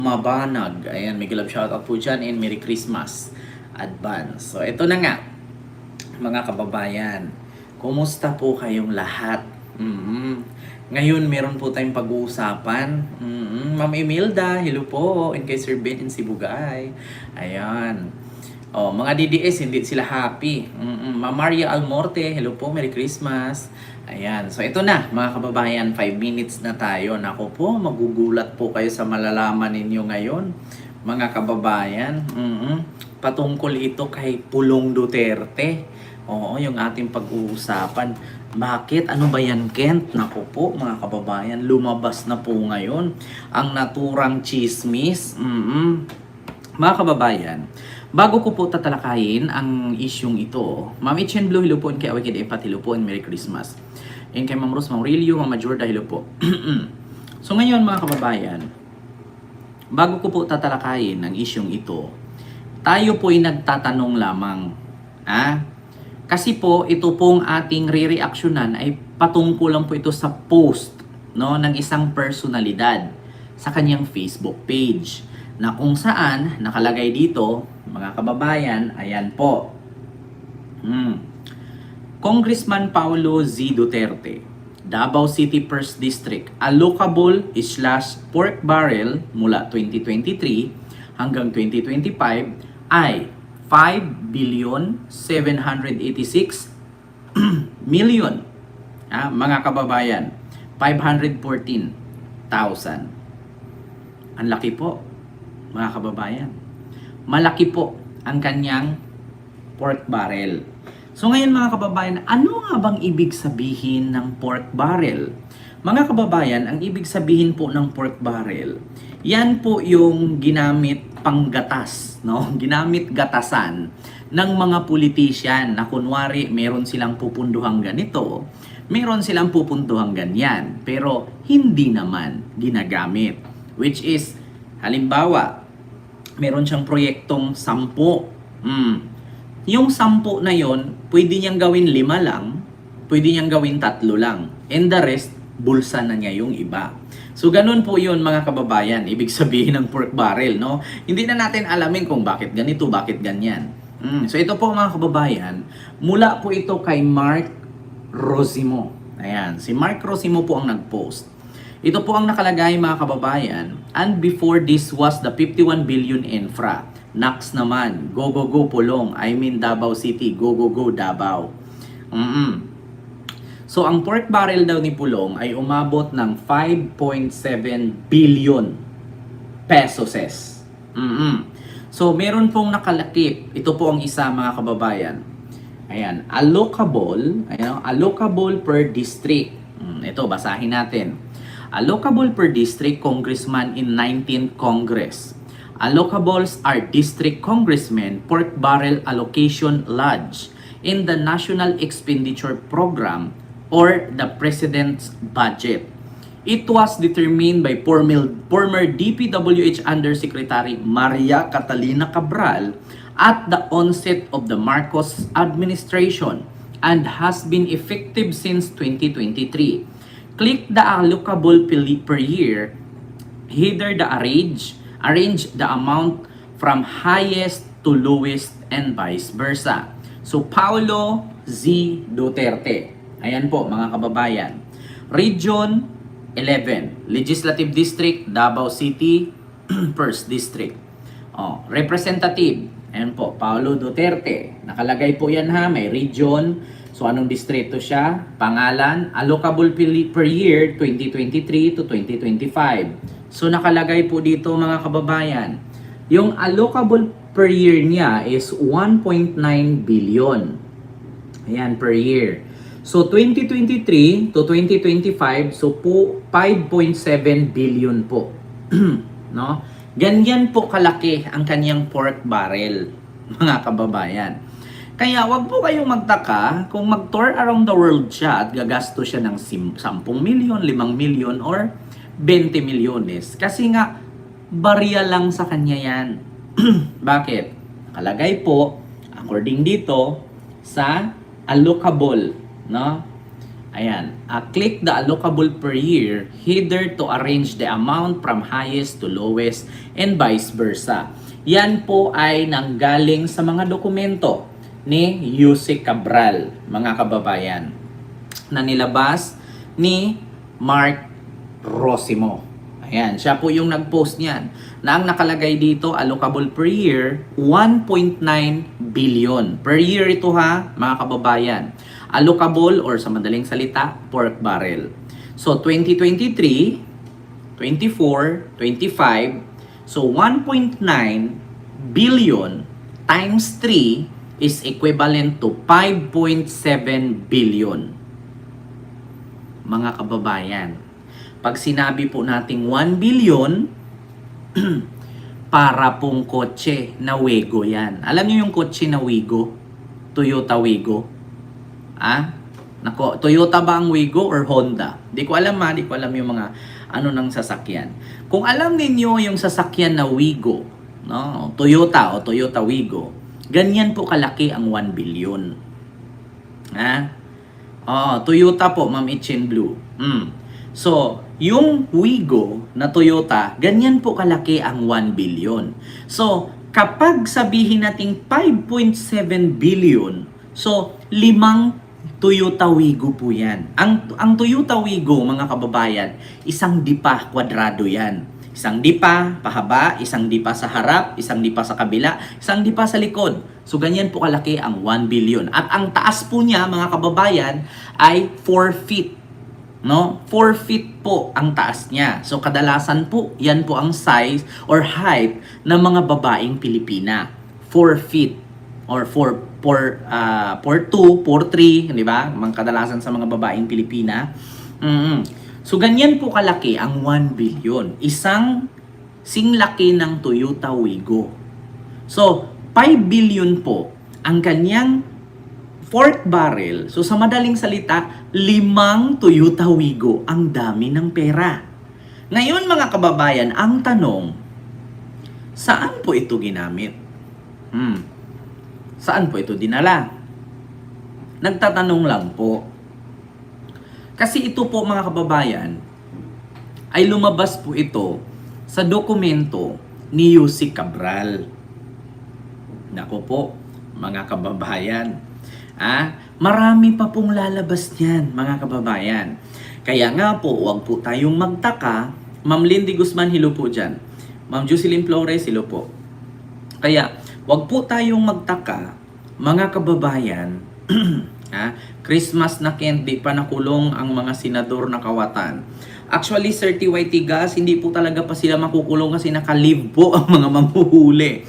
Mabanag. Ayan, may love shoutout po dyan and Merry Christmas advance. So, ito na nga, mga kababayan. Kumusta po kayong lahat? Ngayon, meron po tayong pag-uusapan. Ma'am Imelda, hello po. And kay Sir Ben in Sibugay. Ayan. Oh, mga DDS, hindi sila happy. Ma'am Maria Almorte, hello po, Merry Christmas. Ayan, so ito na mga kababayan, 5 minutes na tayo. Nako po, magugulat po kayo sa malalaman ninyo ngayon, mga kababayan. Patungkol ito kay Pulong Duterte. Oo, yung ating pag-uusapan. Bakit? Ano ba yan, Kent? Nako po, mga kababayan, lumabas na po ngayon ang naturang chismis. Mga kababayan, bago ko po tatalakayin ang isyong ito, Ma'am Etienne Blue, hello po, and kay Awikid Epat, hello po, and Merry Christmas. And kay Ma'am Rose Maurilio, Ma'am Jorda, hello po. So ngayon mga kababayan, bago ko po tatalakayin ang isyong ito, tayo po ay nagtatanong lamang. Kasi po, ito pong ating re-reactionan ay patungkol lang po ito sa post, no, ng isang personalidad sa kanyang Facebook page, na kung saan nakalagay dito, mga kababayan, ayan po. Congressman Paulo Z. Duterte, Davao City 1st District, allocable / pork barrel mula 2023 hanggang 2025 ay 5,786 million. Mga kababayan, 514,000. Ang laki po, mga kababayan. Malaki po ang kanyang pork barrel. So ngayon mga kababayan, ano nga bang ibig sabihin ng pork barrel? Mga kababayan, ang ibig sabihin po ng pork barrel, yan po yung ginamit panggatas, no? Ginamit gatasan ng mga politician na kunwari meron silang pupunduhang ganito, meron silang pupunduhang ganyan, pero hindi naman ginagamit. Which is, halimbawa, meron siyang proyektong 10. Yung 10 na yon, pwede niyang gawin 5 lang, pwede niyang gawin 3 lang. And the rest, bulsa na niya yung iba. So, ganun po yun mga kababayan, ibig sabihin ng pork barrel, no? Hindi na natin alamin kung bakit ganito, bakit ganyan. So, ito po mga kababayan, mula po ito kay Mark Rosimo. Ayan, si Mark Rosimo po ang nag-post. Ito po ang nakalagay mga kababayan, and before this was the 51 billion infra. Next naman, go go go Pulong, I mean Davao City, go go go Davao. So ang pork barrel daw ni Pulong ay umabot ng 5.7 billion pesos. So meron pong nakalakip, ito po ang isa mga kababayan. Ayan, allocable per district. Ito, basahin natin. Allocable per district congressman in 19th Congress. Allocables are district congressmen pork barrel allocation lodged in the National Expenditure Program or the President's budget. It was determined by former DPWH Undersecretary Maria Catalina Cabral at the onset of the Marcos administration and has been effective since 2023. Click the allocable per year, header the arrange the amount from highest to lowest and vice versa. So, Paulo Z. Duterte. Ayan po, mga kababayan. Region 11. Legislative District, Davao City, 1st District. Representative. Ayan po, Paulo Duterte. Nakalagay po yan ha, may region. So, anong distrito siya? Pangalan, allocable per year, 2023 to 2025. So nakalagay po dito mga kababayan, yung allocable per year niya is 1.9 billion. Ayan, per year. So 2023 to 2025, so po 5.7 billion po. No? Ganyan po kalaki ang kanyang pork barrel, mga kababayan. Kaya wag po kayong magtaka kung mag-tour around the world siya at gagasto siya ng 10 million, 5 million, or 20 milyones. Kasi nga, barya lang sa kanya yan. Bakit? Nakalagay po, according dito, sa allocable, no? Ayan. Click the allocable per year header to arrange the amount from highest to lowest and vice versa. Yan po ay nanggaling sa mga dokumento ni Yusek Cabral, mga kababayan, na nilabas ni Mark Rosimo. Ayan, siya po yung nag-post niyan. Na ang nakalagay dito, allocable per year, 1.9 billion. Per year ito ha, mga kababayan. Allocable or sa madaling salita, pork barrel. So 2023, 24, 25, so 1.9 billion times 3 is equivalent to 5.7 billion. Mga kababayan, pag sinabi po nating 1 billion, para pong kotse na Wigo yan. Alam niyo yung kotse na Wigo? Toyota Wigo? Nako, Toyota ba ang Wigo or Honda? Di ko alam di ko alam yung mga ano ng sasakyan. Kung alam ninyo yung sasakyan na Wigo, no, Toyota o Toyota Wigo, ganyan po kalaki ang 1 billion. Toyota po, Ma'am Itchin Blue. So, yung Wigo na Toyota, ganyan po kalaki ang 1 billion. So, kapag sabihin nating 5.7 billion, so 5 Toyota Wigo po yan. Ang Toyota Wigo, mga kababayan, isang dipa kwadrado yan. Isang dipa pahaba, isang dipa sa harap, isang dipa sa kabila, isang dipa sa likod. So, ganyan po kalaki ang 1 billion. At ang taas po niya, mga kababayan, ay 4 feet. No? 4 feet po ang taas niya. So, kadalasan po, yan po ang size or height ng mga babaeng Pilipina. 4 feet or 4'2", 4'3", di ba? Mga kadalasan sa mga babaeng Pilipina. So, ganyan po kalaki ang 1 billion. Isang singlaki ng Toyota Wigo. So, 5 billion po ang kanyang pork barrel. So, sa madaling salita, 5 Toyota Wigo. Ang dami ng pera. Ngayon, mga kababayan, ang tanong, saan po ito ginamit? Saan po ito dinala? Nagtatanong lang po. Kasi ito po, mga kababayan, ay lumabas po ito sa dokumento ni Yusek Cabral. Nako po, mga kababayan. Marami pa pong lalabas niyan, mga kababayan. Kaya nga po, huwag po tayong magtaka. Ma'am Lindy Guzman, hello po dyan. Ma'am Jocelyn Flores, hello po. Kaya, huwag po tayong magtaka, mga kababayan. Christmas na di pa nakulong ang mga senador na kawatan. Actually, Sir TY Tigas, hindi po talaga pa sila makukulong kasi naka-leave po ang mga manghuhuli.